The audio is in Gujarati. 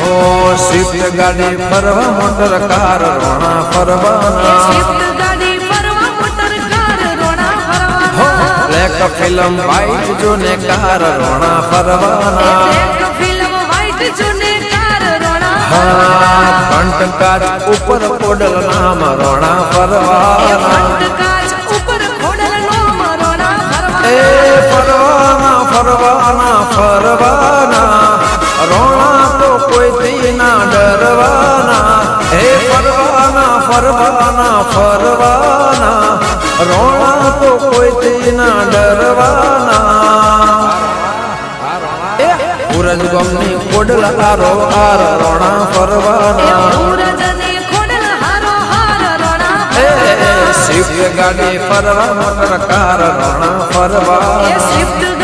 ઓ સ્વિફ્ટ ગાડી ફરવા મોટર કાર રોણા ફરવાના સ્વિફ્ટ ગાડી ફરવા મોટર કાર રોણા ફરવાના બ્લેક ફિલ્મ વ્હાઈટ જોને કાર રોણા ફરવાના બ્લેક ફિલ્મ વ્હાઈટ જોને કાર રોણા હા ફ્રન્ટ કાચ ઉપર કોડલ નામ રોણા ફરવાના ફ્રન્ટ કાચ ઉપર ખોડલ નામ રોણા એ ફરવાના ફરવાના ફરવાના રોણા તો કોઈથી ના ડરવાના હે ફરવાના ફરવાના ફરવાના રોણા તો કોઈથી ના ડરવાના ઉરજ ગમની કોડલા રો આર રોણા ફરવાના ઉરજની ખોડલ હારો હાર રોણા સ્વિફ્ટ ગાડી ફરવા મોટર કાર રોણા એ ફરવાના સ્વિફ્ટ